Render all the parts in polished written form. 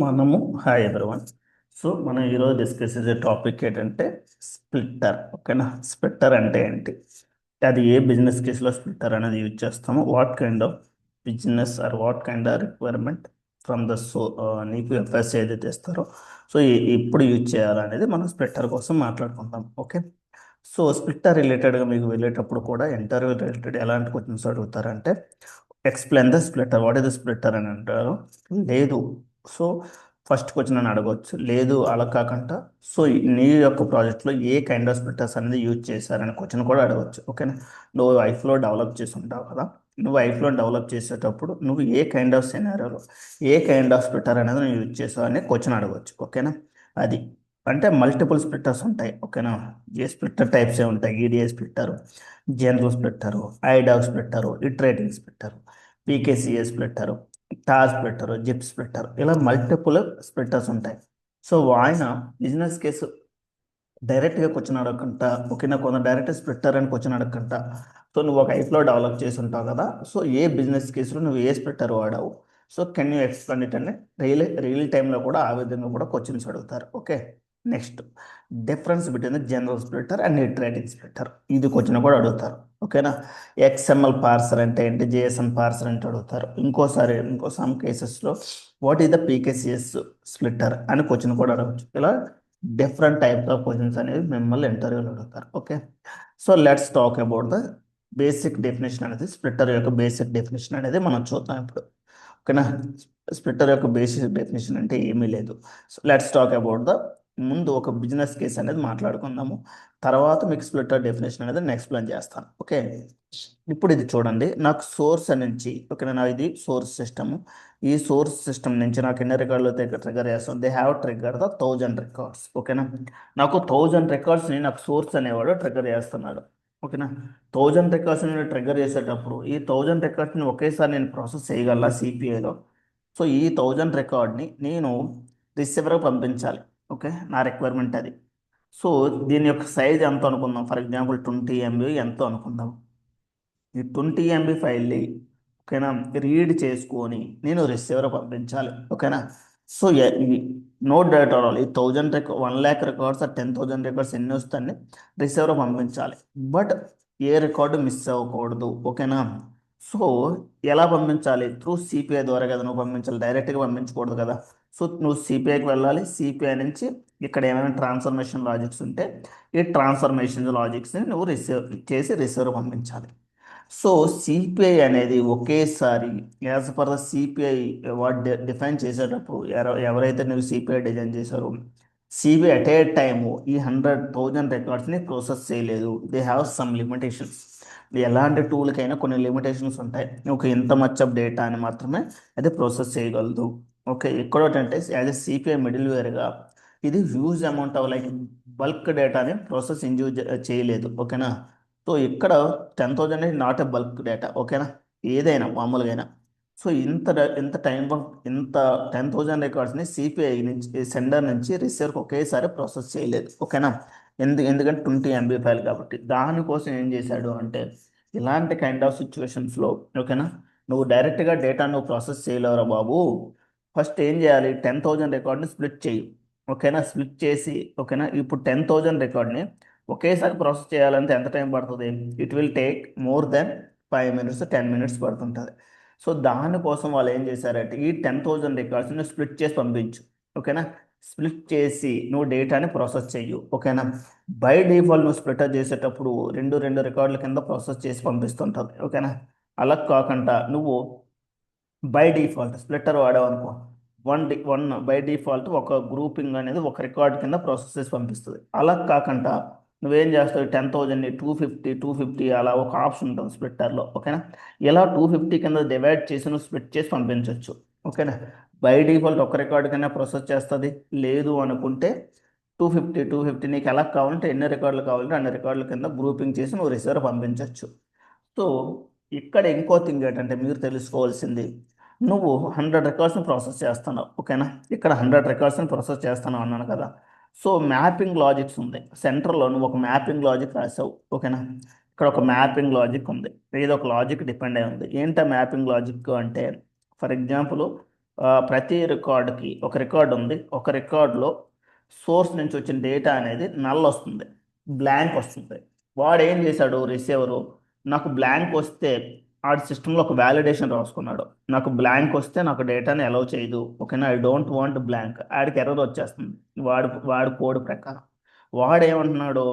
మనము hi everyone. మనం ఈరోజు డిస్కస్ చేసే టాపిక్ ఏంటంటే స్ప్లిట్టర్. ఓకేనా? స్ప్లిట్టర్ అంటే ఏంటి, అది ఏ బిజినెస్ కేసులో స్ప్లిట్టర్ అనేది యూజ్ చేస్తాము, what kind of business are what kind of requirement from the నీకు ఎఫ్ఎస్ ఏదైతే ఇస్తారో ఎప్పుడు యూజ్ చేయాలనేది మనం స్ప్లిట్టర్ కోసం మాట్లాడుకుంటాం. ఓకే. స్ప్లిట్టర్ రిలేటెడ్గా మీకు వెళ్ళేటప్పుడు కూడా ఇంటర్వ్యూ రిలేటెడ్ ఎలాంటి క్వశ్చన్స్ అడుగుతారంటే, explain the splitter, what is the splitter అని అంటారు. లేదు, సో ఫస్ట్ క్వశ్చన్ అని అడగవచ్చు. లేదు అలా కాకుండా, సో నీ యొక్క ప్రాజెక్ట్లో ఏ కైండ్ ఆఫ్ స్ప్లిట్టర్స్ అనేది యూజ్ చేశారని క్వశ్చన్ కూడా అడగవచ్చు. ఓకేనా? నువ్వు ఐఫ్లో డెవలప్ చేసి ఉంటావు కదా, నువ్వు ఐఫ్లో డెవలప్ చేసేటప్పుడు నువ్వు ఏ కైండ్ ఆఫ్ సినారియోలో ఏ కైండ్ ఆఫ్ స్ప్లిట్టర్ అనేది నువ్వు యూజ్ చేసావు అని క్వశ్చన్ అడగవచ్చు. ఓకేనా? అది అంటే మల్టిపుల్ స్ప్లిట్టర్స్ ఉంటాయి. ఓకేనా? ఏ స్ప్లిట్టర్ టైప్స్ ఏ ఉంటాయి: EDA splitter, general splitter, IDoc splitter, iterating splitter, PKCA splitter, tar splitter, zip splitter, ఇలా మల్టిపుల్ స్ప్లిట్టర్స్ ఉంటాయి. ఆయన బిజినెస్ కేసు డైరెక్ట్గా క్వశ్చన్ అడగకుండా, ఓకేనా, కొంత డైరెక్ట్ స్ప్లిట్టర్ అని క్వశ్చన్ అడగకుండా, నువ్వు ఒక ఐఫ్లో డెవలప్ చేసి ఉంటావు కదా, ఏ బిజినెస్ కేసులో నువ్వు ఏ స్ప్లిట్టర్ వాడావు, కెన్ యూ ఎక్స్ప్లెయిన్ ఇట్ అని రియల్ టైంలో కూడా ఆ విధంగా కూడా క్వశ్చన్స్ అడుగుతారు. Okay. Next, difference between the general splitter and iterating splitter, ఇది క్వశ్చన్ కూడా అడుగుతారు. ఓకేనా? ఎక్స్ఎంఎల్ పార్సర్ అంటే ఏంటి, జేఎస్ఎన్ పార్సర్ అంటే అడుగుతారు. ఇంకో సమ్ కేసెస్లో what is the PKCS splitter అని క్వశ్చన్ కూడా అడగచ్చు. ఇలా డిఫరెంట్ టైప్స్ ఆఫ్ క్వశ్చన్స్ అనేవి మిమ్మల్ని ఇంటర్వ్యూలో అడుగుతారు. Okay. Let's talk about the basic definition అనేది, స్ప్లిట్టర్ యొక్క బేసిక్ డెఫినేషన్ అనేది మనం చూద్దాం ఇప్పుడు. ఓకేనా? స్ప్లిట్టర్ యొక్క బేసిక్ డెఫినేషన్ అంటే ఏమీ లేదు. లెట్స్ టాక్ అబౌట్ ద, ముందు ఒక బిజినెస్ కేసు అనేది మాట్లాడుకుందాము, తర్వాత మీకు స్ప్లిట్టర్ డెఫినేషన్ అనేది నేను ఎక్స్ప్లెయిన్ చేస్తాను. ఓకే. ఇప్పుడు ఇది చూడండి, నాకు సోర్స్ నుంచి, ఓకేనా, నా ఇది సోర్స్ సిస్టమ్. ఈ సోర్స్ సిస్టమ్ నుంచి నాకు ఎన్ని రికార్డులు ట్రిగర్ చేస్తాం, they have trigger the 1000 records. ఓకేనా? నాకు 1000 రికార్డ్స్ని నాకు సోర్స్ అనేవాడు ట్రిగర్ చేస్తున్నాడు. ఓకేనా? 1000 రికార్డ్స్ నేను ట్రిగర్ చేసేటప్పుడు ఈ 1000 రికార్డ్స్ని ఒకేసారి నేను ప్రాసెస్ చేయగల సిపిఐలో. ఈ 1000 రికార్డ్ని నేను రిసీవర్కి పంపించాలి. ఓకే, నా రిక్వైర్మెంట్ అది. సో దీని యొక్క సైజ్ ఎంత అనుకుందాం, ఫర్ ఎగ్జాంపుల్ 20 MB ఎంతో అనుకుందాం. ఈ 20 MB ఫైల్ని, ఓకేనా, రీడ్ చేసుకొని నేను రిసీవర్ పంపించాలి. ఓకేనా? సో నో డేటా ఆల్, ఈ 1,00,000 రికార్డ్స్ ఆ 10,000 రికార్డ్స్ ఎన్ని వస్తాయని రిసీవర్ పంపించాలి. బట్ ఏ రికార్డు మిస్ అవ్వకూడదు. ఓకేనా? సో ఎలా పంపించాలి? త్రూ సిపిఐ ద్వారా కదా నువ్వు పంపించాలి, డైరెక్ట్గా పంపించకూడదు కదా. నువ్వు సిపిఐకి వెళ్ళాలి, సిపిఐ నుంచి ఇక్కడ ఏమైనా ట్రాన్స్ఫర్మేషన్ లాజిక్స్ ఉంటే ఈ ట్రాన్స్ఫర్మేషన్ లాజిక్స్ని నువ్వు రిసీవర్ పంపించాలి. సో సిపిఐ అనేది ఒకేసారి, as per the CPI what define చేసేటప్పుడు, ఎవరైతే నువ్వు సిపిఐ డిజైన్ చేశారో, సిపిఐ అట్ ఏ టైము ఈ 100,000 రికార్డ్స్ని ప్రాసెస్ చేయలేదు. They have some limitations. ఎలాంటి టూల్కైనా కొన్ని లిమిటేషన్స్ ఉంటాయి. ఒక ఇంత మచ్ ఆఫ్ డేటా అని మాత్రమే అది ప్రాసెస్ చేయగలదు. ఓకే. ఇక్కడ ఏంటంటే యాజ్ ఎ సిపిఐ మిడిల్ వేర్గా ఇది huge amount of like bulk డేటాని ప్రాసెస్ ఇంజూజ్ చేయలేదు. ఓకేనా? ఇక్కడ 10,000 అనేది నాట్ ఎ బల్క్ డేటా. ఓకేనా? ఏదైనా మామూలుగా అయినా. ఇంత ఇంత 10,000 రికార్డ్స్ని సిపిఐ నుంచి, సెండర్ నుంచి రిసీవర్కి ఒకేసారి ప్రాసెస్ చేయలేదు. ఓకేనా? ఎందుకంటే 20 MB ఫైల్ కాబట్టి. దానికోసం ఏం చేశాడు అంటే, ఇలాంటి కైండ్ ఆఫ్ సిచ్యువేషన్స్లో, ఓకేనా, నువ్వు డైరెక్ట్గా డేటా నువ్వు ప్రాసెస్ చేయలేవురా బాబు. ఫస్ట్ ఏం చేయాలి, 10,000 రికార్డ్ని స్ప్లిట్ చేయి. ఓకేనా? స్ప్లిట్ చేసి, ఓకేనా, ఇప్పుడు 10,000 రికార్డ్ని ఒకేసారి ప్రాసెస్ చేయాలంటే ఎంత టైం పడుతుంది? It will take more than 5 minutes 10 minutes పడుతుంటుంది. దానికోసం వాళ్ళు ఏం చేశారంటే, ఈ 10,000 రికార్డ్స్ని స్ప్లిట్ చేసి పంపించు. ఓకేనా? స్ప్లిట్ చేసి నువ్వు డేటాని ప్రాసెస్ చెయ్యు. ఓకేనా? బై డిఫాల్ట్ నువ్వు స్ప్లిటర్ చేసేటప్పుడు రెండు రెండు రికార్డుల కింద ప్రాసెస్ చేసి పంపిస్తుంటుంది. ఓకేనా? అలా కాకుండా నువ్వు బై డిఫాల్ట్ స్ప్లిట్టర్ వాడావు అనుకో, వన్ బై డిఫాల్ట్ ఒక గ్రూపింగ్ అనేది ఒక రికార్డ్ కింద ప్రాసెస్ చేసి పంపిస్తుంది. అలా కాకుండా నువ్వేం చేస్తావు, 10,000ని 250 అలా ఒక ఆప్షన్ ఉంటుంది స్ప్లిట్టర్లో. ఓకేనా? ఇలా 250 కింద డివైడ్ చేసి నువ్వు స్ప్లిట్ చేసి పంపించవచ్చు. ఓకేనా? బై డిఫాల్ట్ ఒక రికార్డు కింద ప్రాసెస్ చేస్తుంది. లేదు అనుకుంటే 250 నీకు ఎలా కావాలంటే, ఎన్ని రికార్డులు కావాలంటే అన్ని రికార్డుల కింద గ్రూపింగ్ చేసి నువ్వు రిసీవర్ పంపించవచ్చు. సో ఇక్కడ ఇంకో థింగ్ ఏంటంటే మీరు తెలుసుకోవాల్సింది, నువ్వు 100 రికార్డ్స్ని ప్రాసెస్ చేస్తున్నావు. ఓకేనా? ఇక్కడ 100 రికార్డ్స్ని ప్రాసెస్ చేస్తున్నావు అన్నాను కదా. మ్యాపింగ్ లాజిక్స్ ఉంది సెంటర్లో, నువ్వు ఒక మ్యాపింగ్ లాజిక్ రాసావు. ఓకేనా? ఇక్కడ ఒక మ్యాపింగ్ లాజిక్ ఉంది, ఏదో ఒక లాజిక్ డిపెండ్ అయి ఉంది. ఏంటా మ్యాపింగ్ లాజిక్ అంటే, ఫర్ ఎగ్జాంపుల్ ప్రతి రికార్డుకి ఒక రికార్డు ఉంది. ఒక రికార్డులో సోర్స్ నుంచి వచ్చిన డేటా అనేది నల్ వస్తుంది, బ్లాంక్ వస్తుంది. వాడు ఏం చేశాడు, రిసీవరు, నాకు బ్లాంక్ వస్తే ఆడి సిస్టంలో ఒక వ్యాలిడేషన్ రాసుకున్నాడు. నాకు బ్లాంక్ వస్తే నాకు డేటాని అలౌ చేయదు, ఓకేనా, ఐ డోంట్ వాంట్ బ్లాంక్. ఆడికి ఎర్రర్ వచ్చేస్తుంది వాడు కోడ్ ప్రకారం. వాడు ఏమంటున్నాడు,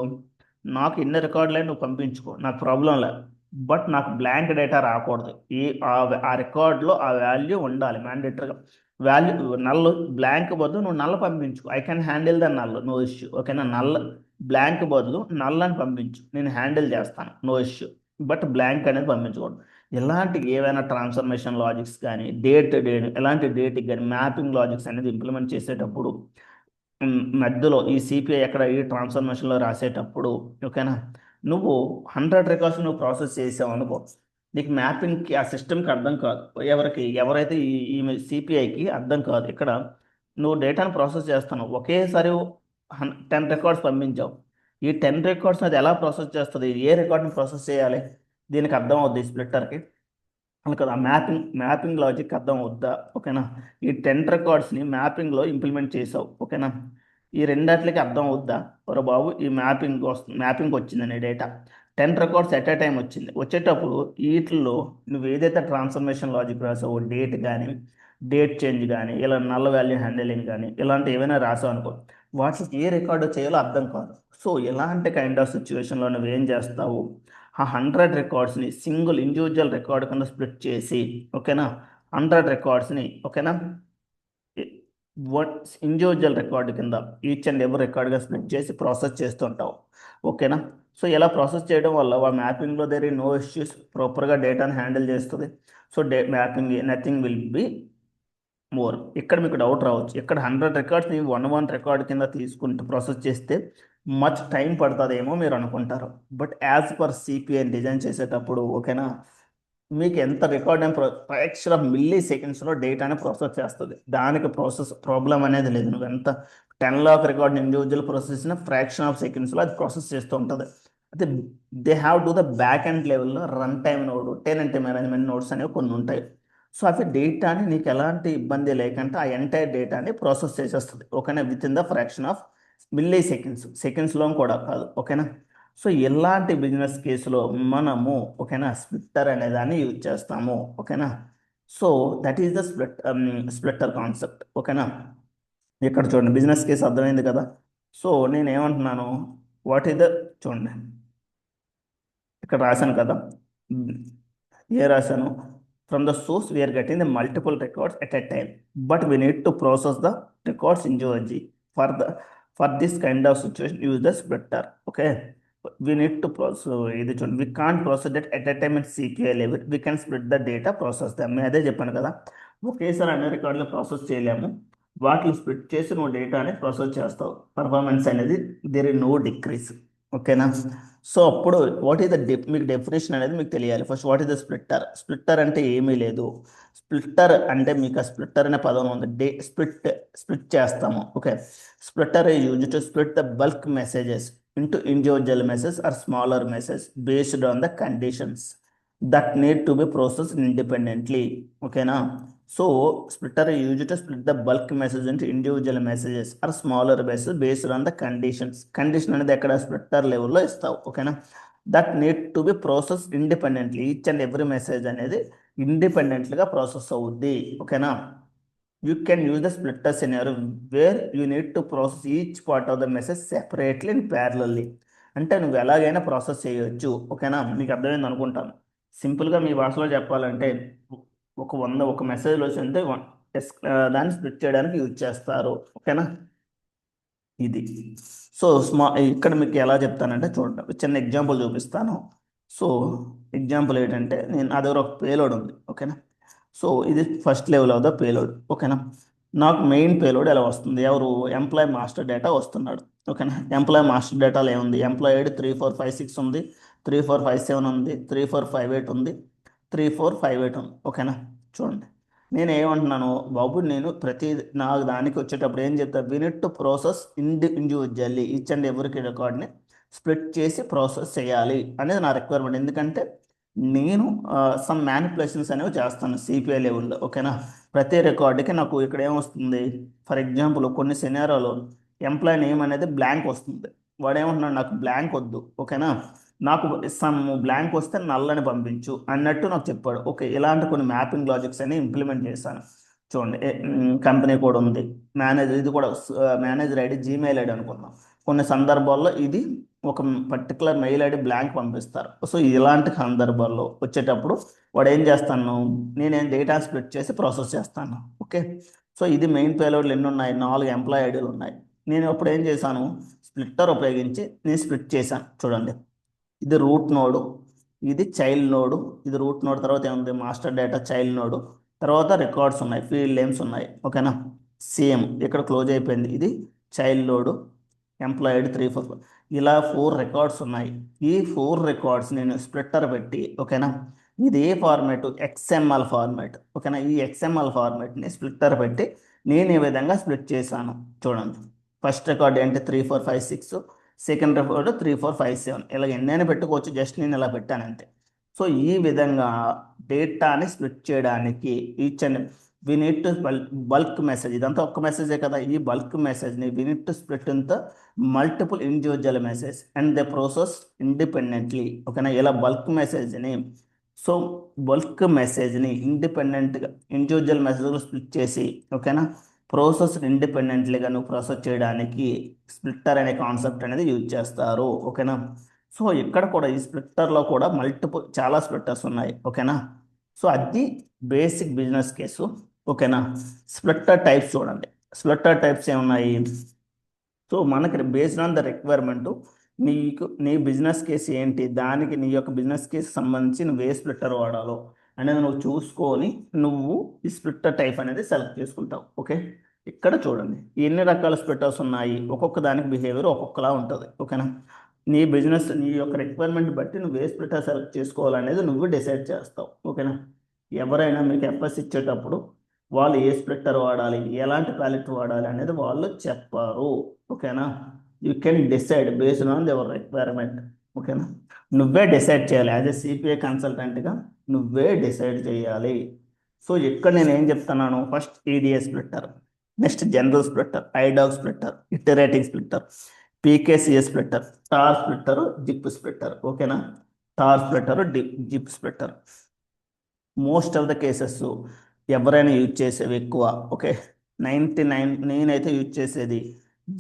నాకు ఇన్ని రికార్డులే నువ్వు పంపించుకో, నాకు ప్రాబ్లం లేదు, బట్ నాకు బ్లాంక్ డేటా రాకూడదు. ఈ ఆ రికార్డులో ఆ వాల్యూ ఉండాలి మ్యాండేటరీగా. వాల్యూ నల్ బ్లాంక్ బదులు నువ్వు నల్ పంపించు, I can handle the null, no issue, ఓకేనా. నల్ బ్లాంక్ బదులు నల్ అని పంపించు, నేను హ్యాండిల్ చేస్తాను, నో ఇష్యూ, బట్ బ్లాంక్ అనేది పంపించకూడదు. ఇలాంటి ఏవైనా ట్రాన్స్ఫర్మేషన్ లాజిక్స్ కానీ ఎలాంటి డేట్కి కానీ మ్యాపింగ్ లాజిక్స్ అనేది ఇంప్లిమెంట్ చేసేటప్పుడు మధ్యలో ఈ సిపిఐ ఎక్కడ ఈ ట్రాన్స్ఫర్మేషన్లో రాసేటప్పుడు, ఓకేనా, నువ్వు 100 రికార్డ్స్ నువ్వు ప్రాసెస్ చేసావు అనుకో, నీకు మ్యాపింగ్కి ఆ సిస్టమ్కి అర్థం కాదు. ఎవరైతే ఈ సిపిఐకి అర్థం కాదు. ఇక్కడ నువ్వు డేటాను ప్రాసెస్ చేస్తాను, ఒకేసారి 10 రికార్డ్స్ పంపించావు. ఈ 10 రికార్డ్స్ అది ఎలా ప్రాసెస్ చేస్తుంది, ఏ రికార్డ్ని ప్రాసెస్ చేయాలి, దీనికి అర్థం అవుద్ది స్ప్లిట్టర్కి. అలా కదా, మ్యాపింగ్ లాజిక్ అర్థం అవుద్దా, ఓకేనా. ఈ 10 రికార్డ్స్ని మ్యాపింగ్లో ఇంప్లిమెంట్ చేసావు, ఓకేనా. ఈ రెండాట్లకి అర్థం అవుద్దా, ఒరే బాబు ఈ మ్యాపింగ్ వచ్చిందని data 10 records at a time వచ్చింది. వచ్చేటప్పుడు వీటిల్లో నువ్వు ఏదైతే ట్రాన్స్ఫర్మేషన్ లాజిక్ రాసావో, డేట్ కానీ డేట్ చేంజ్ కానీ ఇలా నల్ల వాల్యూ హ్యాండిలింగ్ కానీ ఇలాంటి ఏమైనా రాసావు అనుకో, వాటికి ఏ రికార్డు చేయాలో అర్థం కాదు. సో ఇలాంటి కైండ్ ఆఫ్ సిచ్యువేషన్లో నువ్వు ఏం చేస్తావు, ఆ 100 రికార్డ్స్ని సింగిల్ ఇండివిజువల్ రికార్డ్ కింద స్ప్లిట్ చేసి, ఓకేనా, 100 రికార్డ్స్ని, ఓకేనా, ఇండివిజువల్ రికార్డు కింద ఈచ్ అండ్ ఎవరి రికార్డ్గా స్ప్లిట్ చేసి ప్రాసెస్ చేస్తుంటావు, ఓకేనా. సో ఇలా ప్రాసెస్ చేయడం వల్ల మ్యాపింగ్లో దేర్ నో ఇష్యూస్, ప్రాపర్గా డేటాను హ్యాండిల్ చేస్తుంది. So mapping nothing will be more. ఇక్కడ మీకు డౌట్ రావచ్చు, ఇక్కడ 100 రికార్డ్స్ని వన్ రికార్డ్ కింద తీసుకుంటూ ప్రాసెస్ చేస్తే మచ్ టైం పడుతుందేమో మీరు అనుకుంటారు. But as per CPI design చేసేటప్పుడు, ఓకేనా, మీకు ఎంత రికార్డ్ అయిన ఫ్రాక్షన్ ఆఫ్ మిల్లీ సెకండ్స్లో డేటాని ప్రాసెస్ చేస్తుంది. దానికి ప్రాబ్లం అనేది లేదు. నువ్వు ఎంత 10 lakh record individual process fraction of సెకండ్స్లో అది ప్రాసెస్ చేస్తూ ఉంటుంది. అయితే they have to the backend లెవెల్లో run time node, tenant management nodes అనేవి కొన్ని ఉంటాయి. సో అవి డేటాని నీకు ఎలాంటి ఇబ్బంది లేకుండా ఆ ఎంటైర్ డేటాని ప్రాసెస్ చేసేస్తుంది, ఓకేనా, with in the fraction of milli సెకండ్స్లో కూడా కాదు, ఓకేనా. సో ఎలాంటి బిజినెస్ కేసులో మనము, ఓకేనా, స్ప్లిట్టర్ అనే దాన్ని యూజ్ చేస్తాము, ఓకేనా. So that is the splitter concept, ఓకేనా. ఇక్కడ చూడండి, బిజినెస్ కేసు అర్థమైంది కదా. సో నేను ఏమంటున్నాను, వాట్ ఈస్ ద, చూడండి ఇక్కడ రాశాను కదా, ఏ రాశాను, from the source we're getting the multiple records at a time, but we need to process the records individually. For this kind of situation use the splitter, okay. We need to process, ఇది చూడండి, we can't process that at a time it CPI level, we can split the data process them. అదే చెప్పాను కదా, ఒకేసారి అన్ని రికార్డులు process చేయలేము, వాటిని స్ప్లిట్ చేసి నువ్వు డేటాని ప్రాసెస్ చేస్తావు. పర్ఫార్మెన్స్ అనేది దేర్ ఇస్ నో డిక్రీస్, ఓకేనా. సో అప్పుడు వాట్ ఈస్ ద మీకు డెఫినేషన్ అనేది మీకు తెలియాలి. First what is the splitter అంటే ఏమీ లేదు. స్ప్లిట్టర్ అంటే మీకు ఆ స్ప్లిట్టర్ అనే పదం ఉంది, స్ప్లిట్ చేస్తాము, okay. Splitter is used to split the bulk messages into individual message or smaller message based on the conditions that need to be processed independently, ఓకేనా. So splitter is used to split the bulk message into individual messages or smaller messages based on the conditions. Condition అనేది ఎక్కడ splitter లెవెల్లో ఇస్తావు, ఓకేనా. That need to B process independently, each and every message అనేది ఇండిపెండెంట్గా process అవుద్ది, ఓకేనా. You can use the splitter scenario where you need to process each part of the message separately and parallelly. అంటే నువ్వు ఎలాగైనా ప్రాసెస్ చేయొచ్చు, ఓకేనా. మీకు అర్థమైంది అనుకుంటాను. సింపుల్గా మీ భాషలో చెప్పాలంటే, ఒక మెసేజ్లో వచ్చింటే దాన్ని స్ప్లిట్ చేయడానికి యూజ్ చేస్తారు, ఓకేనా. ఇది సో ఇక్కడ మీకు ఎలా చెప్తానంటే చూడండి, చిన్న ఎగ్జాంపుల్ చూపిస్తాను. సో ఎగ్జాంపుల్ ఏంటంటే, నేను నా దగ్గర ఒక పేలోడ్ ఉంది, ఓకేనా. సో ఇది first level of the payload, ఓకేనా. నాకు మెయిన్ పేలోడ్ ఎలా వస్తుంది, ఎవరు, ఎంప్లాయ్ మాస్టర్ డేటా వస్తున్నాడు, ఓకేనా. ఎంప్లాయ్ మాస్టర్ డేటాలో ఏముంది, ఎంప్లాయ్ ఐడి 3456 ఉంది, 3457 ఉంది, 3458 ఉంది, 3458 ఉంది, ఓకేనా. చూడండి, నేను ఏమంటున్నాను బాబు, నేను నాకు దానికి వచ్చేటప్పుడు ఏం చెప్తా, వినిట్ to process individually each and ఎవరికి రికార్డ్ని స్ప్లిట్ చేసి ప్రాసెస్ చేయాలి అనేది నా రిక్వైర్మెంట్. ఎందుకంటే నేను సమ్ మ్యానిపులేషన్స్ అనేవి చేస్తాను సిపిఐ లెవెల్లో, ఓకేనా. ప్రతి రికార్డుకి నాకు ఇక్కడ ఏమొస్తుంది, ఫర్ ఎగ్జాంపుల్ కొన్ని సినారియోలో ఎంప్లాయీ నేమ్ అనేది బ్లాంక్ వస్తుంది. వాడు ఏమంటున్నాడు, నాకు బ్లాంక్ వద్దు, ఓకేనా, నాకు సమ్ బ్లాంక్ వస్తే నల్లని పంపించు అన్నట్టు నాకు చెప్పాడు. ఓకే, ఇలాంటి కొన్ని మ్యాపింగ్ లాజిక్స్ అని ఇంప్లిమెంట్ చేశాను. చూడండి, కంపెనీ కూడా ఉంది, మేనేజర్ ఇది కూడా మేనేజర్ ఐడి జీమెయిల్ ఐడి అనుకుందాం. కొన్ని సందర్భాల్లో ఇది ఒక పర్టికులర్ మెయిల్ ఐడి బ్లాంక్ పంపిస్తారు. సో ఇలాంటి సందర్భాల్లో వచ్చేటప్పుడు వాడు ఏం చేస్తాను, నేనేం డేటా స్ప్లిట్ చేసి ప్రాసెస్ చేస్తాను. ఓకే, సో ఇది మెయిన్ పేలోడ్లు ఎన్ని ఉన్నాయి, 4 ఎంప్లాయీ ఐడీలు ఉన్నాయి. నేను అప్పుడు ఏం చేశాను, స్ప్లిట్టర్ ఉపయోగించి నేను స్ప్లిట్ చేశాను. చూడండి, ఇది రూట్ నోడు, ఇది చైల్డ్ నోడు, ఇది రూట్ నోడ్, తర్వాత ఏముంది మాస్టర్ డేటా చైల్డ్ నోడు, తర్వాత రికార్డ్స్ ఉన్నాయి, ఫీల్డ్ నేమ్స్ ఉన్నాయి, ఓకేనా. సేమ్ ఇక్కడ క్లోజ్ అయిపోయింది. ఇది చైల్డ్ నోడు, ఎంప్లాయిడ్ 3 4 ఇలా 4 రికార్డ్స్ ఉన్నాయి. ఈ 4 రికార్డ్స్ నేను స్ప్లిట్టర్ పెట్టి, ఓకేనా, ఇది ఏ ఫార్మాట్, ఎక్స్ఎంఎల్ ఫార్మాట్, ఓకేనా. ఈ ఎక్స్ఎంఎల్ ఫార్మాట్ని స్ప్లిట్టర్ పెట్టి నేను ఈ విధంగా స్ప్లిట్ చేశాను. చూడండి, ఫస్ట్ రికార్డ్ ఏంటి 3 4 5 6, సెకండ్ రికార్డు 3 4 5 7, ఇలా ఎన్నైనా పెట్టుకోవచ్చు, జస్ట్ నేను ఇలా పెట్టాను అంతే. సో ఈ విధంగా డేటాని స్ప్లిట్ చేయడానికి each and we need to bulk message, ఇదంతా ఒక్క మెసేజే కదా, ఈ బల్క్ మెసేజ్ని we need to split in the multiple individual message and the process independently, ఓకేనా. ఇలా బల్క్ మెసేజ్ని, సో బల్క్ మెసేజ్ని ఇండిపెండెంట్గా ఇండివిజువల్ మెసేజ్లు స్ప్లిట్ చేసి, ఓకేనా, ప్రాసెస్ ఇండిపెండెంట్లీగా నువ్వు ప్రాసెస్ చేయడానికి స్ప్లిట్టర్ అనే కాన్సెప్ట్ అనేది యూజ్ చేస్తారు, ఓకేనా. సో ఇక్కడ కూడా ఈ స్ప్లిట్టర్లో కూడా చాలా స్ప్లిట్టర్స్ ఉన్నాయి, ఓకేనా. సో అది బేసిక్ బిజినెస్ కేసు, ఓకేనా. స్ప్లిట్టర్ టైప్స్ చూడండి, స్ప్లిట్టర్ టైప్స్ ఏమున్నాయి. సో మనకి బేస్డ్ ఆన్ ద రిక్వైర్మెంట్, నీ బిజినెస్ కేసు ఏంటి, దానికి నీ యొక్క బిజినెస్ కేసు సంబంధించి నువ్వు ఏ స్ప్లిట్టర్ వాడాలో అనేది నువ్వు చూసుకొని నువ్వు ఈ స్ప్లిట్టర్ టైప్ అనేది సెలెక్ట్ చేసుకుంటావు. ఓకే, ఇక్కడ చూడండి ఎన్ని రకాల స్ప్లిట్టర్స్ ఉన్నాయి, ఒక్కొక్క దానికి బిహేవియర్ ఒక్కొక్కలా ఉంటుంది, ఓకేనా. నీ బిజినెస్ నీ యొక్క రిక్వైర్మెంట్ బట్టి నువ్వు ఏ స్ప్లిట్టర్ సెలెక్ట్ చేసుకోవాలనేది నువ్వు డిసైడ్ చేస్తావు, ఓకేనా. ఎవరైనా మీకు ఎఫ్ఎస్ ఇచ్చేటప్పుడు వాళ్ళు ఏ స్ప్లిట్టర్ వాడాలి, ఎలాంటి ప్యాలెట్ వాడాలి అనేది వాళ్ళు చెప్పారు, ఓకేనా. You can decide based on your requirement, ఓకేనా. నువ్వే డిసైడ్ చేయాలి, యాజ్ ఎ సిపిఐ కన్సల్టెంట్గా నువ్వే డిసైడ్ చేయాలి. సో ఇక్కడ నేను ఏం చెప్తున్నాను, first EDA splitter, next general splitter, IDoc splitter, iterating splitter, PKCS splitter, tar splitter, zip splitter, ఓకేనా. Tar splitter, zip splitter most of the cases ఎవరైనా యూజ్ చేసేవి ఎక్కువ, ఓకే. 99 నేనైతే యూజ్ చేసేది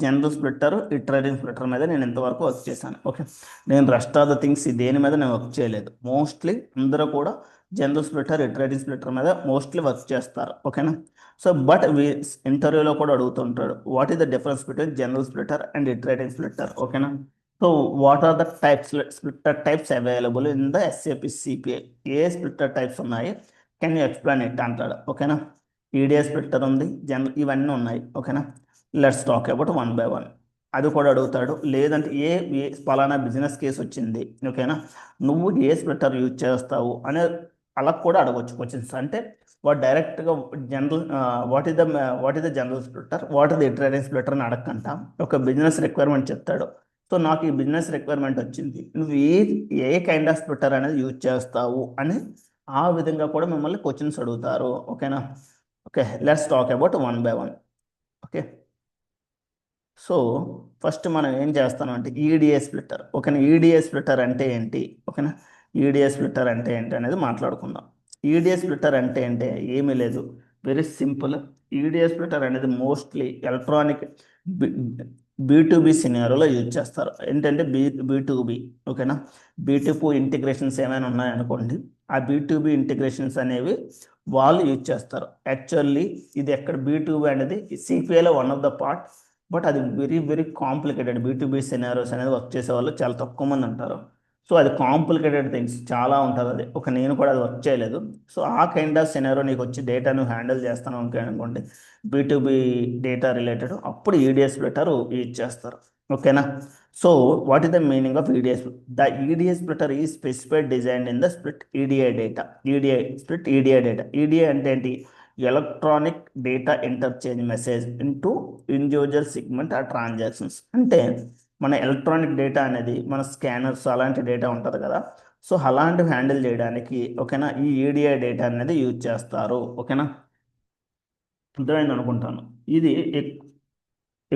జనరల్ స్ప్లిట్టర్, ఇటరేటింగ్ స్ప్లిట్టర్ మీద నేను ఇంతవరకు work చేశాను, ఓకే. నేను రెస్ట్ ఆఫ్ ద థింగ్స్ దేని మీద నేను వర్క్ చేయలేదు. మోస్ట్లీ అందరూ కూడా జనరల్ స్ప్లిట్టర్, ఇటరేటింగ్ స్ప్లిట్టర్ మీద మోస్ట్లీ వర్క్ చేస్తారు, ఓకేనా. సో బట్ ఇంటర్వ్యూలో కూడా అడుగుతుంటాడు, what is the difference between general splitter and iterating splitter, ఓకేనా. So what are the types splitter types available in the SAP CPI, ఏ స్ప్లిట్టర్ టైప్స్ ఉన్నాయి, can you explain it అంటాడు, ఓకేనా. ఈడిఎస్ స్ప్లిట్టర్ ఉంది, general ఇవన్నీ ఉన్నాయి, ఓకేనా. Let's talk about one by one. అది కూడా అడుగుతాడు, లేదంటే పలానా బిజినెస్ కేసు వచ్చింది, ఓకేనా, నువ్వు ఏ స్ప్లిట్టర్ యూజ్ చేస్తావు అనే అలా కూడా అడగవచ్చు క్వశ్చన్స్. అంటే వాడు డైరెక్ట్గా general what is the general splitter, what is the iterating splitter అని అడగకంట, ఒక బిజినెస్ రిక్వైర్మెంట్ చెప్తాడు. సో నాకు ఈ బిజినెస్ రిక్వైర్మెంట్ వచ్చింది, నువ్వు ఏ కైండ్ ఆఫ్ స్ప్లిట్టర్ అనేది యూజ్ చేస్తావు అని ఆ విధంగా కూడా మిమ్మల్ని క్వశ్చన్స్ అడుగుతారు, ఓకేనా. Okay, let's talk about one by one. Okay, so first మనం ఏం చేస్తాం అంటే ఈడిఏ స్ప్లిట్టర్, ఓకేనా. ఈడిఏ స్ప్లిట్టర్ అంటే ఏంటి, ఓకేనా. ఈడిఏ స్ప్లిట్టర్ అంటే ఏంటి అనేది మాట్లాడుకుందాం. ఈడిఏ స్ప్లిట్టర్ అంటే ఏంటి, ఏమీ లేదు, వెరీ సింపుల్. ఈడిఏ స్ప్లిట్టర్ అనేది మోస్ట్లీ ఎలక్ట్రానిక్ బీ2బీ సినారియోలో యూజ్ చేస్తారు. ఏంటంటే బీ2బీ, ఓకేనా. బీ2బీ ఇంటిగ్రేషన్స్ ఏమైనా ఉన్నాయనుకోండి, ఆ బీ2బీ ఇంటిగ్రేషన్స్ అనేవి వాళ్ళు యూజ్ చేస్తారు. యాక్చువల్లీ ఇది ఎక్కడ బీ2బీ అనేది సిపిఐలో one of the part, but అది very very complicated. B2B scenarios అనేది వర్క్ చేసే వాళ్ళు చాలా తక్కువ మంది ఉంటారు. సో అది కాంప్లికేటెడ్ థింగ్స్ చాలా ఉంటుంది. అది నేను కూడా అది వర్క్ చేయలేదు. సో ఆ కైండ్ ఆఫ్ సినారో నీకు వచ్చి డేటాను హ్యాండిల్ చేస్తాను అనుకోండి, బీ2బీ డేటా రిలేటెడ్, అప్పుడు ఈడిఎస్ స్ప్లిట్టర్ యూజ్ చేస్తారు, ఓకేనా. So what is the meaning of EDS? The EDS splitter ఈ specified design in the split EDI data. Split EDI data, EDI అంటే ఏంటి, electronic data interchange message into individual segment or transactions. అంటే మన electronic data అనేది మన scanners అలాంటి data ఉంటుంది కదా, సో అలాంటివి హ్యాండిల్ చేయడానికి ఓకేనా ఈ ఈడిఐ డేటా అనేది యూజ్ చేస్తారు. ఓకేనా, అర్థమైంది అనుకుంటాను. ఇది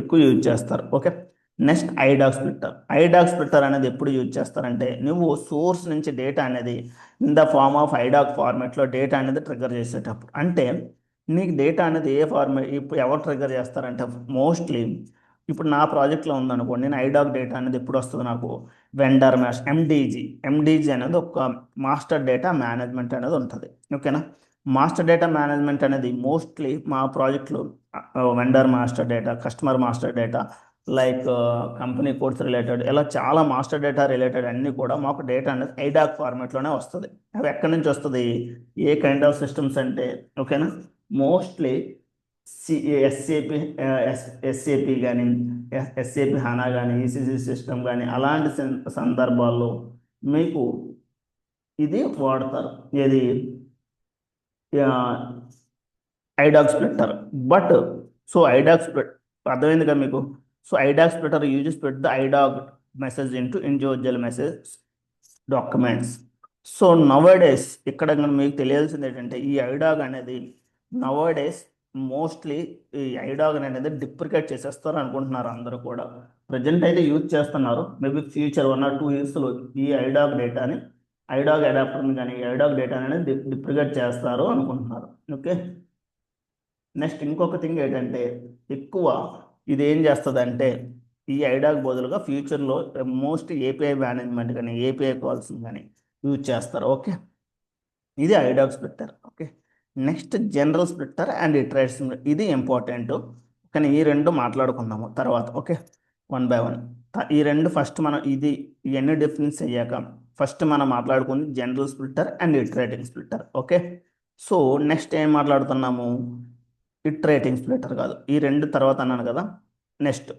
ఎక్కువ యూజ్ చేస్తారు. Okay, next IDoc splitter. IDoc splitter అనేది ఎప్పుడు యూజ్ చేస్తారంటే, నువ్వు సోర్స్ నుంచి డేటా అనేది in the form of IDoc ఫార్మాట్లో డేటా అనేది ట్రిగ్గర్ చేసేటప్పుడు, అంటే నీకు డేటా అనేది ఏ ఫార్మాట్ ఇప్పుడు ఎవరు ట్రిగ్గర్ చేస్తారంటే మోస్ట్లీ ఇప్పుడు నా ప్రాజెక్ట్లో ఉందనుకోండి, నేను ఐడాక్ డేటా అనేది ఎప్పుడు వస్తుంది నాకు, వెండర్ మ్యాష్ ఎండిజి అనేది ఒక మాస్టర్ డేటా మేనేజ్మెంట్ అనేది ఉంటుంది. ఓకేనా, మాస్టర్ డేటా మేనేజ్మెంట్ అనేది మోస్ట్లీ మా ప్రాజెక్ట్లో vendor master data, customer master data, like company codes related, ఇలా చాలా మాస్టర్ డేటా రిలేటెడ్ అన్నీ కూడా మాకు డేటా అనేది ఐడాక్ ఫార్మాట్లోనే వస్తుంది. అవి ఎక్కడి నుంచి వస్తుంది, ఏ కైండ్ ఆఫ్ సిస్టమ్స్ అంటే ఓకేనా, మోస్ట్లీ ఎస్ఏపి ఎస్ఏపి కానీ ఎస్ఏపి హానా కానీ ఈసీసీ సిస్టమ్ కానీ అలాంటి సందర్భాల్లో మీకు ఇది వాడతారు. ఏది IDoc splitter. But so IDoc split అర్థమైంది కదా మీకు. So IDoc splitter use split the IDoc message into individual message documents. So nowadays ఇక్కడ మీకు తెలియాల్సింది ఏంటంటే, ఈ ఐడాగ్ అనేది నవడేస్ మోస్ట్లీ ఈ ఐడాగ్ అనేది డిప్రికేట్ చేసేస్తారు అనుకుంటున్నారు అందరూ కూడా. ప్రజెంట్ అయితే యూజ్ చేస్తున్నారు, మేబీ ఫ్యూచర్ 1 or 2 yearsలో ఈ ఐడాగ్ డేటాని, ఐడాగ్ అడాప్టర్ని కానీ ఐడాగ్ డేటా అనేది డిప్రికేట్ చేస్తారు అనుకుంటున్నారు. ఓకే, నెక్స్ట్ ఇంకొక థింగ్ ఏంటంటే, ఎక్కువ ఇది ఏం చేస్తుంది అంటే, ఈ ఐడాక్ బదులుగా ఫ్యూచర్లో మోస్ట్ ఏపీఐ మేనేజ్మెంట్ కానీ ఏపీఐ కాల్స్ కానీ యూజ్ చేస్తారు. ఓకే, ఇది IDoc splitter. Okay, next general splitter and iterates, ఇది ఇంపార్టెంట్. కానీ ఈ రెండు మాట్లాడుకుందాము తర్వాత. ఓకే, 1 by 1 ఈ రెండు ఫస్ట్ మనం ఇవన్నీ డిఫరెన్స్ అయ్యాక ఫస్ట్ మనం మాట్లాడుకుంది general splitter and iterating splitter. Okay, so next ఏం మాట్లాడుతున్నాము, ఇటరేటింగ్ స్ప్లిట్టర్ కాదు, ఈ రెండు తర్వాత అన్నాను కదా. Next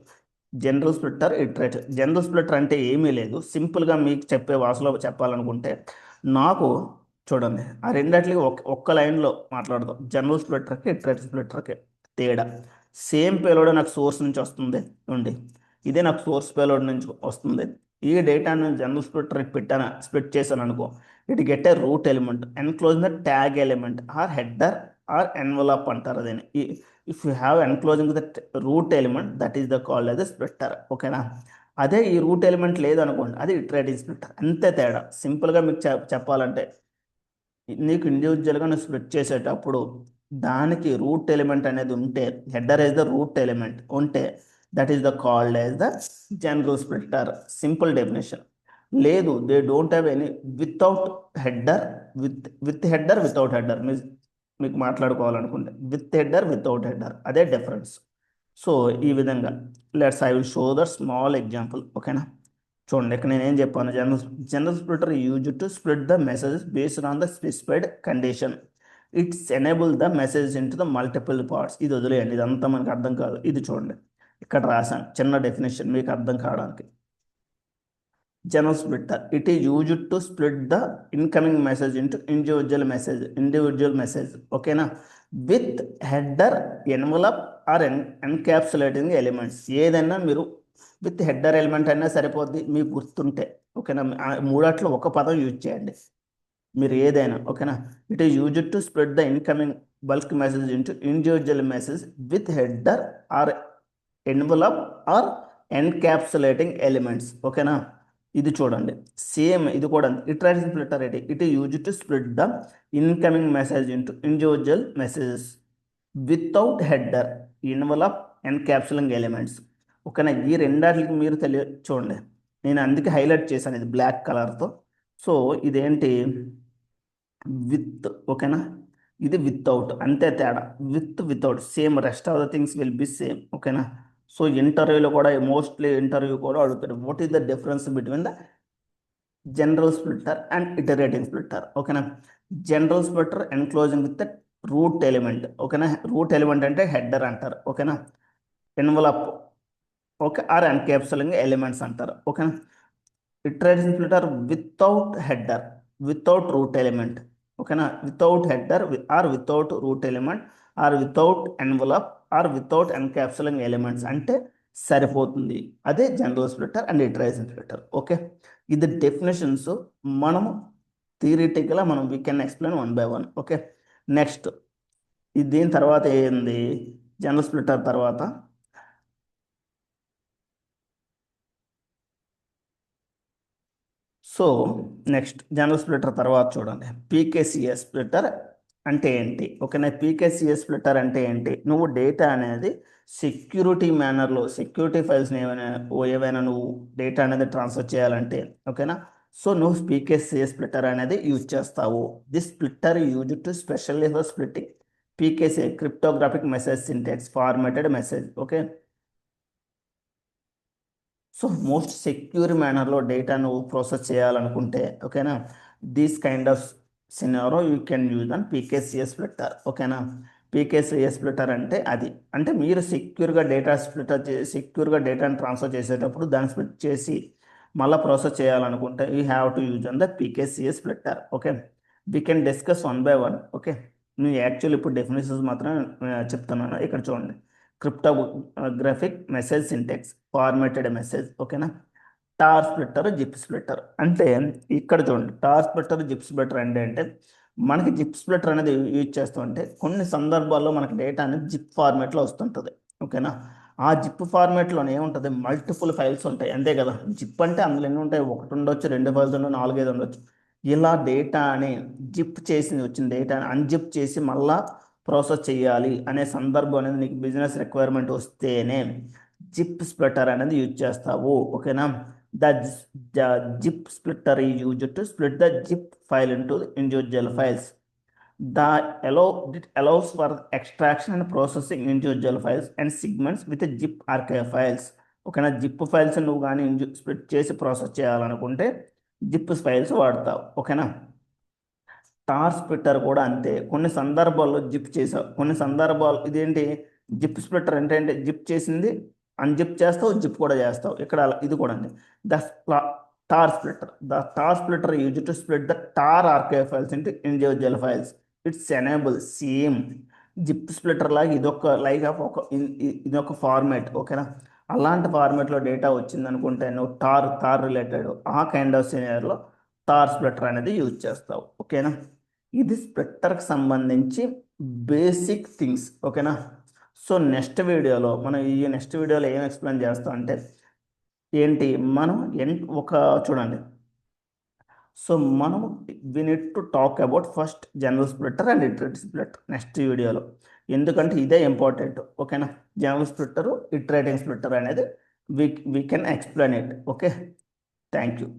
general splitter, iterative. General splitter అంటే ఏమీ లేదు, సింపుల్గా మీకు చెప్పే భాషలో చెప్పాలనుకుంటే, నాకు చూడండి ఆ రెండిట్లకి ఒక్క లైన్లో మాట్లాడదాం. జనరల్ స్ప్లిట్టర్కి ఇటరేటివ్ స్ప్లిట్టర్కి తేడా, సేమ్ పేలోడ్ నాకు సోర్స్ నుంచి వస్తుంది ఉండి, ఇదే నాకు సోర్స్ పేలోడ్ నుంచి వస్తుంది. ఈ డేటాను జనరల్ స్ప్లిట్టర్కి స్ప్లిట్ చేశాను అనుకో, it get a root element enclose the tag element or header or envelope అంటారు అదేని. If you have enclosing the root element, that is the called as splitter. ఓకేనా, అదే ఈ రూట్ ఎలిమెంట్ లేదనుకోండి, అది ఇటరేటివ్ స్ప్లిట్టర్. అంతే తేడా. సింపుల్గా మీకు చెప్పాలంటే, నీకు ఇండివిజువల్గా నువ్వు స్ప్లిట్ చేసేటప్పుడు దానికి రూట్ ఎలిమెంట్ అనేది ఉంటే, header is the root element ఉంటే, that is the called as the general splitter. Simple definition. లేదు, they don't have any, without header, with header, without header మీకు మాట్లాడుకోవాలనుకుంటే, విత్ హెడర్, వితౌట్ హెడర్, అదే difference. So ఈ విధంగా I will show the small example. ఓకేనా, చూడండి ఇక్కడ నేను ఏం చెప్పాను, general splitter use to split the messages based on the specified condition. It's enable the message in to the multiple parts. ఇది వదిలేయండి, ఇదంతా మనకు అర్థం కాదు. ఇది చూడండి ఇక్కడ రాశాను చిన్న డెఫినేషన్ మీకు అర్థం కావడానికి. General splitter, it is used to split the incoming message into individual message. ఓకేనా, with header, envelope or encapsulating elements. ఏదైనా మీరు విత్ హెడర్ ఎలిమెంట్ అయినా సరిపోద్ది మీకు గుర్తుంటే. ఓకేనా, మూడాట్లో ఒక పదం యూజ్ చేయండి మీరు ఏదైనా. ఓకేనా, it is used to split the incoming bulk message into individual message with header or envelope or encapsulating elements. ఓకేనా, ఇది చూడండి సేమ్, ఇది కూడా ఇటరేటివ్ స్ప్లిట్టర్ ఏంటి, it is used to split the incoming message into individual messages without header, envelope, encapsulating elements. ఓకేనా, ఈ రెండాటికి మీరు చూడండి, నేను అందుకే హైలైట్ చేశాను ఇది బ్లాక్ కలర్తో. సో ఇదేంటి, విత్. ఓకేనా, ఇది వితౌట్, అంతే తేడా. Without same, rest of the things will be same. ఓకేనా, సో ఇంటర్వ్యూలో కూడా మోస్ట్లీ ఇంటర్వ్యూ కూడా అడుగుతాడు, what is the difference between the general splitter and iterating splitter. ఓకేనా, general splitter enclosing with root element. ఓకేనా, రూట్ ఎలిమెంట్ అంటే header అంటారు. ఓకేనా, envelope, okay, or encapsulating elements అంటారు. ఓకేనా, iterative splitter without header, without root element. ఓకేనా, without header or without root element or without envelope are without encapsulating elements. అంటే సరిపోతుంది. అదే general splitter and iteration splitter. Okay, ఇది definitions మనము థియరిటికల్గా మనం we can explain one by one. Okay, next దీని తర్వాత ఏంది, జనరల్ స్ప్లిట్టర్ తర్వాత సో నెక్స్ట్ జనరల్ స్ప్లిట్టర్ తర్వాత చూడండి, పీకేసిఎస్ స్ప్లిట్టర్ అంటే ఏంటి. ఓకేనా, పీకేసిఎస్ స్ప్లిట్టర్ అంటే ఏంటి, నువ్వు డేటా అనేది సెక్యూరిటీ మేనర్లో సెక్యూరిటీ ఫైల్స్ని ఏవైనా నువ్వు డేటా అనేది ట్రాన్స్ఫర్ చేయాలంటే, ఓకేనా, సో నువ్వు పీకేసిఎస్ స్ప్లిట్టర్ అనేది యూజ్ చేస్తావు. This splitter use to specially for splitting PKCA cryptographic message syntax formatted message. Okay, so most secure మేనర్లో డేటా నువ్వు ప్రాసెస్ చేయాలనుకుంటే, ఓకేనా, this kind of scenario you can use an PKCS splitter. ఓకేనా, PKCS splitter అంటే అది, అంటే మీరు సెక్యూర్గా data splitter సెక్యూర్గా డేటాను ట్రాన్స్ఫర్ చేసేటప్పుడు దాన్ని స్ప్లిట్ చేసి మళ్ళీ ప్రాసెస్ చేయాలనుకుంటే you have to use an the PKCS splitter. Okay, we can discuss one by one. Okay, నేను యాక్చువల్ ఇప్పుడు డెఫినేషన్స్ మాత్రం చెప్తున్నాను. ఇక్కడ చూడండి, cryptographic message syntax formatted message. ఓకేనా, టార్ స్ప్లిట్టర్ జిప్ స్ప్లిట్టర్ అంటే ఇక్కడ చూడండి, టార్ స్ప్లిట్టర్ జిప్ స్ప్లిట్టర్ అంటే మనకి జిప్ స్ప్లిట్టర్ అనేది యూజ్ చేస్తూ ఉంటే కొన్ని సందర్భాల్లో మనకి డేటా అనేది జిప్ ఫార్మాట్లో వస్తుంటుంది. ఓకేనా, ఆ జిప్ ఫార్మాట్లోనే ఏముంటుంది, మల్టిపుల్ ఫైల్స్ ఉంటాయి, అంతే కదా. జిప్ అంటే అందులో ఎన్ని ఉంటాయి, ఒకటి ఉండొచ్చు, రెండు ఫైల్స్ ఉండొచ్చు, నాలుగైదు ఉండొచ్చు. ఇలా డేటాని జిప్ చేసి వచ్చిన డేటాని అన్జిప్ చేసి మళ్ళా ప్రాసెస్ చేయాలి అనే సందర్భం అనేది నీకు బిజినెస్ రిక్వైర్మెంట్ వస్తేనే జిప్ స్ప్లిట్టర్ అనేది యూజ్ చేస్తావు. ఓకేనా, ద జిప్ స్ప్లిట్టర్ ఈ use to split the zip file into individual files. The it allows for extraction and processing individual files and segments with a zip archive files. ఓకేనా, zip files నువ్వు కానీ split చేసి process చేయాలనుకుంటే zip files వాడతావు. ఓకేనా, tar splitter కూడా అంతే, కొన్ని సందర్భాల్లో జిప్ చేసావు, కొన్ని సందర్భాలు ఇదేంటి జిప్ స్ప్లిట్టర్ అంటే జిప్ చేసింది అన్జిప్ చేస్తావు, జిప్ కూడా చేస్తావు. ఇక్కడ ఇది కూడా అండి, the tar splitter use to split the tar archive files into individual files. It's enable same zip splitter లాగా ఇదొక లైక్ ఆఫ్ ఇదొక ఫార్మాట్. ఓకేనా, అలాంటి ఫార్మాట్లో డేటా వచ్చింది అనుకుంటే నువ్వు టార్ రిలేటెడ్ ఆ కైండ్ ఆఫ్ సినారియోలో టార్ స్ప్లిట్టర్ అనేది యూజ్ చేస్తావు. ఓకేనా, ఇది స్ప్లిట్టర్కి సంబంధించి బేసిక్ థింగ్స్. ఓకేనా, సో నెక్స్ట్ వీడియోలో ఏం ఎక్స్ప్లెయిన్ చేస్తాం అంటే ఏంటి, మనం ఒక చూడండి, సో మనం we need to talk about first general splitter and iterative splitter next వీడియోలో, ఎందుకంటే ఇదే ఇంపార్టెంట్. ఓకేనా, జనరల్ స్ప్లిట్టర్ ఇటరేటివ్ స్ప్లిట్టర్ అనేది we can explain it. Okay, thank you.